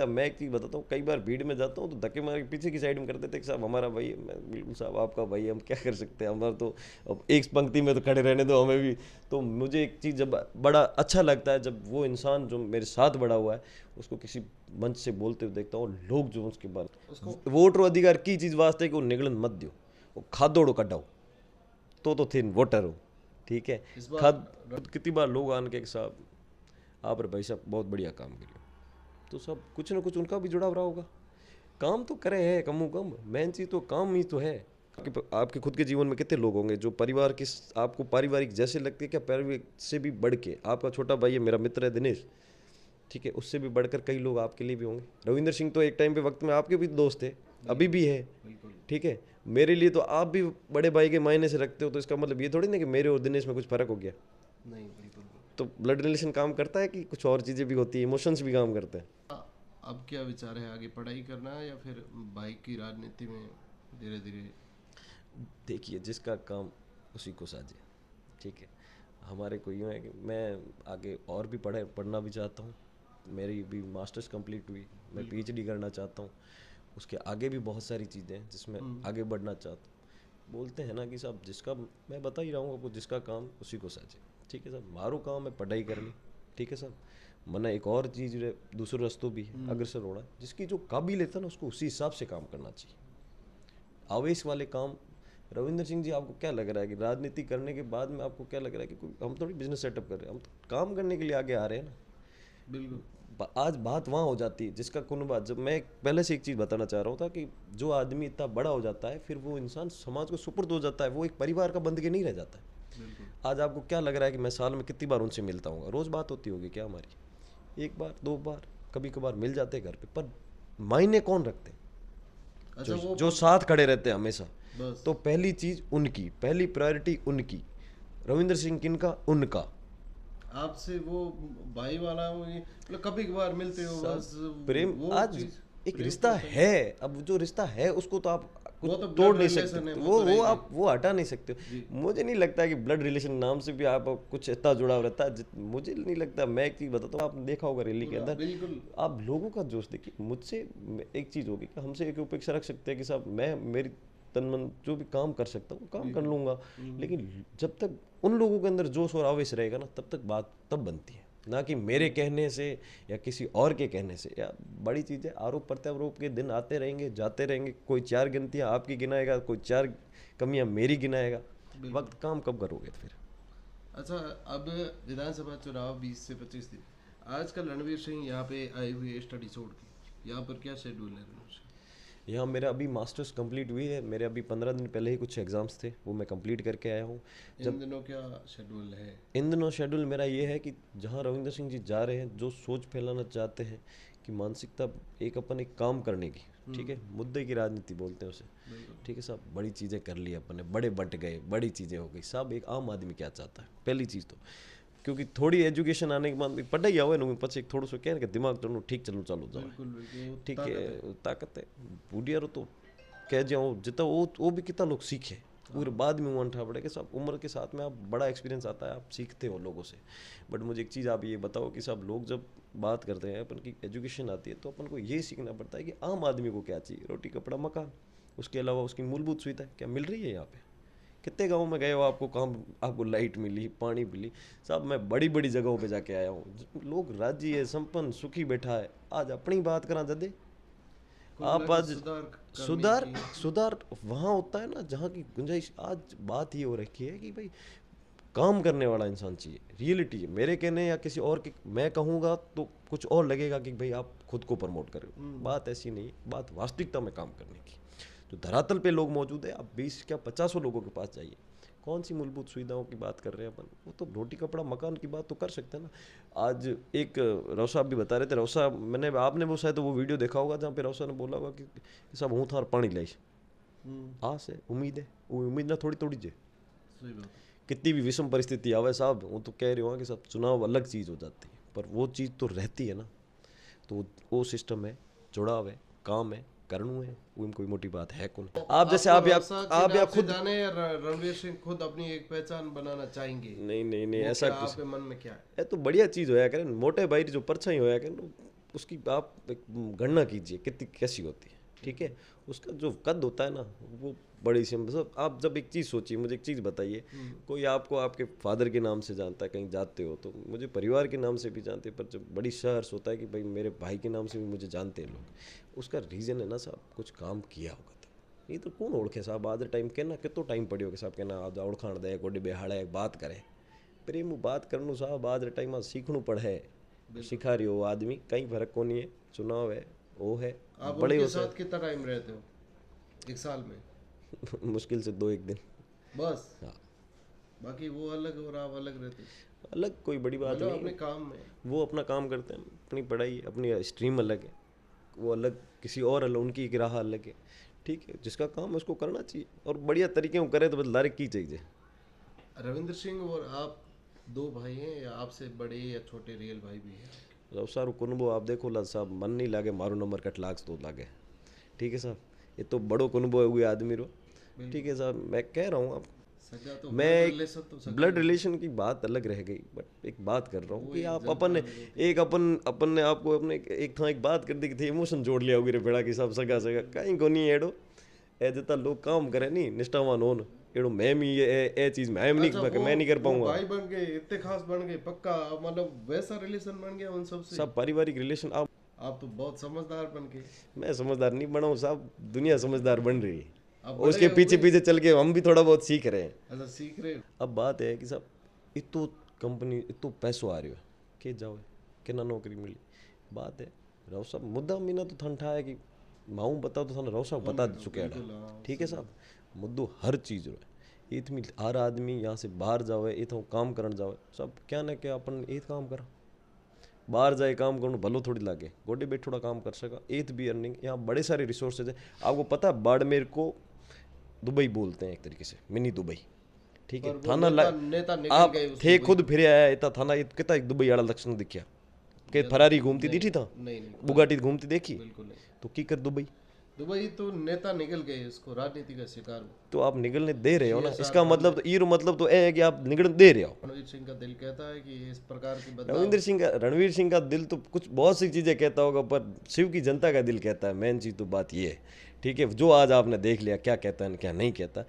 मैं एक चीज़ बताता हूँ, कई बार भीड़ में जाता हूँ तो धक्के मार के पीछे की साइड में कर देते हैं कि साहब हमारा भाई है। मैं बिल्कुल साहब आपका भाई है, हम क्या कर सकते हैं, हमारा तो अब एक पंक्ति में तो खड़े रहने दो हमें भी। तो मुझे एक चीज़ जब बड़ा अच्छा लगता है जब वो इंसान जो मेरे साथ बड़ा हुआ है उसको किसी मंच से बोलते हुए देखता हूँ, लोग जो उसके बाद उसको वोट और अधिकार की चीज़ वास्ते कि वो निगलन मत दो, वो खादोड़ो कटाओ तो थे वोटर हो, ठीक है। इस बार खाद कितनी बार लोग आन के साहब आप रे भाई साहब बहुत बढ़िया काम करिए, तो सब कुछ ना कुछ उनका भी जुड़ाव रहा होगा। काम तो करे है कम कम, मेन चीज़ तो काम ही तो है। आपके खुद के जीवन में कितने लोग होंगे जो परिवार की आपको पारिवारिक जैसे लगती है, क्या पारिवारिक से भी बढ़ के आपका छोटा भाई है, मेरा मित्र है दिनेश, ठीक है, उससे भी बढ़कर कई लोग आपके लिए भी होंगे। रविंद्र सिंह तो एक टाइम पे वक्त में आपके भी दोस्त थे, अभी भी है, बिल्कुल ठीक है। मेरे लिए तो आप भी बड़े भाई के मायने से रखते हो, तो इसका मतलब ये थोड़ी ना कि मेरे और दिनेश में कुछ फर्क हो गया। नहीं, बिल्कुल। तो ब्लड रिलेशन काम करता है कि कुछ और चीज़ें भी होती है, इमोशंस भी काम करते हैं। अब क्या विचार है, आगे पढ़ाई करना है या फिर बाइक की राजनीति में धीरे धीरे? देखिए जिसका काम उसी को साझे, ठीक है। हमारे को यूँ है कि मैं आगे और भी पढ़ना भी चाहता हूँ। मेरी भी मास्टर्स कंप्लीट हुई, मैं पीएचडी करना चाहता हूँ। उसके आगे भी बहुत सारी चीज़ें हैं जिसमें आगे बढ़ना चाहता हूँ। बोलते हैं ना कि साहब जिसका, मैं बता ही रहा हूँ आपको, जिसका काम उसी को साझे, ठीक है साहब। मारो काम है पढ़ाई करनी, ठीक है साहब। मना एक और चीज़ दूसरे रास्तों भी है अग्रसर होना, जिसकी जो काबिलियत है ना उसको उसी हिसाब से काम करना चाहिए। आवेश वाले काम, रविंद्र सिंह जी आपको क्या लग रहा है कि राजनीति करने के बाद में आपको क्या लग रहा है कि कोई, हम थोड़ी बिजनेस सेटअप कर रहे हैं, हम तो काम करने के लिए आगे आ रहे हैं ना। बिल्कुल। आज बात वहाँ हो जाती है जिसका कुन बात, जब मैं पहले से एक चीज़ बताना चाह रहा हूँ था कि जो आदमी इतना बड़ा हो जाता है फिर वो इंसान समाज को सुपुर्द हो जाता है, वो एक परिवार का बंद के नहीं रह जाता है। बिल्कुल। आज आपको क्या लग रहा है कि मैं साल में कितनी बार उनसे मिलता हूँ, रोज़ बात होती होगी क्या हमारी, एक बार दो बार कभी कभार मिल जाते हैं घर पे, पर मायने कौन रखते हैं, अच्छा, वो जो साथ खड़े रहते हैं हमेशा। बस तो पहली चीज उनकी, पहली प्रायोरिटी उनकी, रविंद्र सिंह किनका, उनका। आपसे वो भाई वाला वो मतलब कभी कभार मिलते हो सब बस, प्रेम, वो आज चीज एक प्रेम रिश्ता तो होता ही है, अब जो रिश्ता है उसको तो आप कुछ वो तो तोड़ ब्लड नहीं रिलेशन है, सकते, वो तो वो रहेगा ही। आप वो हटा नहीं सकते जी। हो। मुझे नहीं लगता कि ब्लड रिलेशन नाम से भी आप कुछ इतना जुड़ाव रहता है मुझे नहीं लगता। मैं एक चीज़ बताता हूँ, आपने देखा होगा रैली के पूरा अंदर बिल्कुल। आप लोगों का जोश देखिए। मुझसे एक चीज़ होगी कि हमसे एक अपेक्षा रख सकते हैं कि साहब मैं मेरी तन मन जो भी काम कर सकता हूँ काम कर बिल्कुल। लूँगा, लेकिन जब तक उन लोगों के अंदर जोश और आवेश रहेगा ना तब तक बात तब बनती है, ना कि मेरे कहने से या किसी और के कहने से। या बड़ी चीज़ है, आरोप प्रत्यारोप के दिन आते रहेंगे जाते रहेंगे, कोई चार गिनतियाँ आपकी गिनाएगा, कोई चार कमियाँ मेरी गिनाएगा। बिल्कुल। वक्त काम कब करोगे फिर। अच्छा, अब विधानसभा चुनाव 20 से 25 दिन, आजकल रणवीर सिंह यहाँ पे आए हुए स्टडी छोड़ के, यहाँ पर क्या शेड्यूल है रणवीर सिंह? यहाँ मेरा अभी मास्टर्स कंप्लीट हुई है, मेरे अभी 15 दिन पहले ही कुछ एग्ज़ाम्स थे, वो मैं कंप्लीट करके आया हूँ। इन जब दिनों क्या शेड्यूल है? इन दिनों शेड्यूल मेरा ये है कि जहाँ रविंद्र सिंह जी जा रहे हैं, जो सोच फैलाना चाहते हैं कि मानसिकता एक अपन एक काम करने की, ठीक है, मुद्दे की राजनीति बोलते हैं उसे, बिल्कुल। ठीक है साहब। बड़ी चीज़ें कर ली अपन ने, बड़े बट गए, बड़ी चीज़ें हो गई साहब। एक आम आदमी क्या चाहता है, पहली चीज़ तो क्योंकि थोड़ी एजुकेशन आने के बाद पढ़ाई आवे ना પછી थोड़ा सा क्या है कि दिमाग चलो ठीक चलो चालू जाओ, बिल्कुल बिल्कुल, वो ठीक ताकत है। है, ताकत है। बूढ़िया तो कह जाओ जितना वो भी कितना लोग सीखे पूरे बाद में वो अंठा पड़े कि सब उम्र के साथ में आप बड़ा एक्सपीरियंस आता है, आप सीखते हो लोगों से। बट मुझे एक चीज़ आप ये बताओ कि सब लोग जब बात करते हैं अपन की एजुकेशन आती है तो अपन को ये सीखना पड़ता है कि आम आदमी को क्या चाहिए, रोटी कपड़ा मकान, उसके अलावा उसकी मूलभूत सुविधा क्या मिल रही है यहाँ पे। कितने गाँव में गए हो, आपको काम, आपको लाइट मिली, पानी मिली। साहब मैं बड़ी बड़ी जगहों पे जाके आया हूँ, लोग राजी है, संपन्न सुखी बैठा है। आज अपनी बात करा जदे कुल आप मिलाकर आज सुधार करने सुधार, की। सुधार वहाँ होता है ना जहाँ की गुंजाइश। आज बात ये हो रखी है कि भाई काम करने वाला इंसान चाहिए, रियलिटी है। मेरे कहने या किसी और के मैं कहूँगा तो कुछ और लगेगा कि भाई आप खुद को प्रमोट करो, बात ऐसी नहीं, बात वास्तविकता में काम करने की। जो धरातल पे लोग मौजूद है, आप 20 क्या 50 लोगों के पास जाइए, कौन सी मूलभूत सुविधाओं की बात कर रहे हैं अपन, वो तो रोटी कपड़ा मकान की बात तो कर सकते हैं ना। आज एक राव साहब भी बता रहे थे, राव साहब मैंने आपने वो शायद वो वीडियो देखा होगा जहाँ पे राव साहब ने बोला होगा कि साहब हूँ थार पानी लाइश आस है, उम्मीद है, वो उम्मीद ना थोड़ी थोड़ी जे सही बात है। कितनी भी विषम परिस्थिति आवे साहब, वो तो कह रहे हो कि सब चुनाव अलग चीज़ हो जाती है, पर वो चीज़ तो रहती है ना। तो वो सिस्टम है, जुड़ाव है, काम है, करनू है, वो कोई मोटी बात है कौन। तो आप जैसे आपको रौसा के आप या नाम से खुद, जाने या रणवीर सिंह खुद अपनी एक पहचान बनाना चाहेंगे? नहीं नहीं नहीं वो ऐसा क्या कुछ, आपके मन में क्या है? ये तो बढ़िया चीज़ होया करे, मोटे भाई जो परछाई होया करे, उसकी आप एक गणना कीजिए कितनी कैसी होती है, ठीक है। उसका जो कद होता है ना वो बड़ी सी, मतलब आप जब एक चीज़ सोचिए, मुझे एक चीज़ बताइए, कोई आपको आपके फादर के नाम से जानता है, कहीं जाते हो तो मुझे परिवार के नाम से भी जानते हैं, पर जब बड़ी शहर्स होता है कि भाई मेरे भाई के नाम से भी मुझे जानते हैं लोग, उसका रीज़न है ना साहब, कुछ काम किया होगा। ये तो कौन ओळखे साहब आज टाइम के ना कितो टाइम पड़ियो कि साहब के ना आज ओळखाण दे गोडे बेहाड़े बात करे प्रेम बात करनु साहब आज टाइम में सीखणु पड़े, सिखा रही हो आदमी, कहीं फर्क को नहीं है, चुनाव है वो है। आप बड़े उनके हो साथ कितना टाइम रहते हो एक साल में? मुश्किल से 2-1 दिन। बस? हाँ, बाकी वो अलग और आप अलग रहते हो? अलग कोई बड़ी बात मतलब नहीं अपने है। काम में? वो अपना काम करते हैं, अपनी पढ़ाई, अपनी स्ट्रीम अलग है, वो अलग किसी और अलग, उनकी एक राह अलग है, ठीक है। जिसका काम है उसको करना चाहिए और बढ़िया तरीके में करे तो बदलारे की चाहिए। रविंद्र सिंह और आप दो भाई हैं या आपसे बड़े या छोटे रियल भाई भी हैं? जब सारू कुनबो आप देखो ला साहब, मन नहीं लागे मारो नंबर कट लाग तो लागे, ठीक है साहब। ये तो बड़ो कुनबो है हुए आदमी रो, ठीक है साहब। मैं कह रहा हूँ आप, सगा तो मैं blood relation तो सगा ब्लड रिलेशन की बात अलग रह गई, बट एक बात कर रहा हूँ वो कि एक आप जनता अपन ने में होती एक अपन ने आपको अपने एक था एक बात कर दी कि थे इमोशन जोड़ लिया होगी रे बेड़ा की साहब, सगा सगा कहीं को नहीं एडो ए जितना लोग काम करे नहीं निष्ठावान होन एडो मैं भी ये चीज मैं नहीं अच्छा, वो मैं नहीं कर वो पाऊंगा। भाई बन गए, इतने खास बन गए, पक्का मतलब वैसा रिलेशन बन गया उन सबसे? सब पारिवारिक रिलेशन आप तो बहुत समझदार बन गए। मैं समझदार नहीं बना हूँ साहब, दुनिया समझदार बन रही है, आप और उसके बड़े पीछे हो गए। पीछे चल के हम भी थोड़ा बहुत सीख रहे हैं। अच्छा, सीख रहे हो? अब बात है कि साहब इतो कंपनी इतो पैसो आ रही है के जाओ कि ना नौकरी मिली, बात है राव साहब मुद्दा मीना तो ठंडा है कि माऊं बताओ तो थाने राव साहब बता चुके हैं, बिल्कुल, हाँ, ठीक है साहब। मुद्दो हर चीज़ रो है, इतनी हर आदमी यहाँ से बाहर जावे इतो काम करन जावे सब क्या ना क्या अपन एक काम करा, बाहर जाए काम करने भलो थोड़ी लागे, गोडे बैठ थोड़ा काम कर सका, एथ भी अर्निंग, यहाँ बड़े सारे रिसोर्सेज है। आपको पता है बाड़मेर को दुबई बोलते हैं एक तरीके से, मिनी दुबई, ठीक है। पर वो थाना नेता निकल आप गए उस थे दुबई खुद फिरे आया इतना थाना ये कितना एक दुबई वाला लक्षण दिखा कि फरारी घूमती दिखी था, नहीं नहीं, बुगाटी घूमती देखी, बिल्कुल नहीं। तो की कर दुबई, दुबई तो नेता निकल गए, उसको राजनीति का शिकार हुआ। तो आप निकलने दे रहे हो ना, 6 इसका साल मतलब तो ये मतलब तो ये है कि आप निकल दे रहे हो। रणवीर सिंह का दिल कहता है कि इस प्रकार की बदलाव। रणवीर सिंह का दिल तो कुछ बहुत सी चीज़ें कहता होगा, पर शिव की जनता का दिल कहता है, मेन चीज़ तो बात ये है, ठीक है। जो आज आपने देख लिया क्या कहता है क्या नहीं कहता,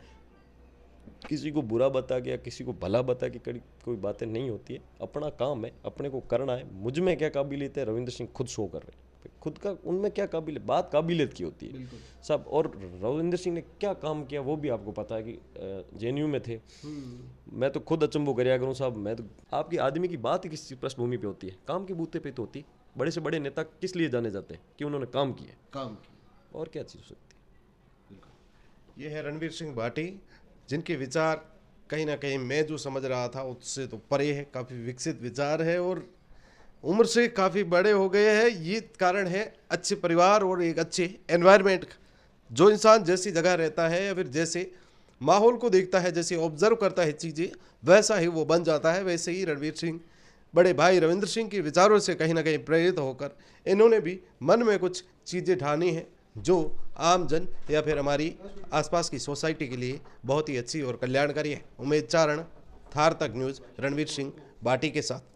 किसी को बुरा बता गया किसी को भला बता के कोई बातें नहीं होती है, अपना काम है अपने को करना है। मुझ में क्या काबिलियत है रविंद्र सिंह खुद शो कर रहे हैं खुद का, उनमें क्या काबिलियत, बात काबिलियत की होती है सब। और रविंद्र सिंह ने क्या काम किया वो भी आपको पता है कि जेएनयू में थे, मैं तो खुद अचंभो करया करूँ साहब। मैं तो आपकी आदमी की बात ही किस पृष्ठभूमि पे होती है, काम के बूते पे तो होती है। बड़े से बड़े नेता किस लिए जाने जाते हैं कि उन्होंने काम किया, काम की। और क्या चीज़ हो सकती है। ये है रणवीर सिंह भाटी, जिनके विचार कहीं ना कहीं मैं जो समझ रहा था उससे तो परे है, काफ़ी विकसित विचार है और उम्र से काफ़ी बड़े हो गए हैं। ये कारण है अच्छे परिवार और एक अच्छे एनवायरनमेंट का। जो इंसान जैसी जगह रहता है या फिर जैसे माहौल को देखता है, जैसे ऑब्जर्व करता है चीज़ें, वैसा ही वो बन जाता है। वैसे ही रणवीर सिंह बड़े भाई रविंद्र सिंह के विचारों से कहीं ना कहीं प्रेरित होकर इन्होंने भी मन में कुछ चीज़ें ठानी हैं जो आम जन या फिर हमारी आसपास की सोसाइटी के लिए बहुत ही अच्छी और कल्याणकारी है। उमेद चारण, थार तक न्यूज़, रणवीर सिंह भाटी के साथ।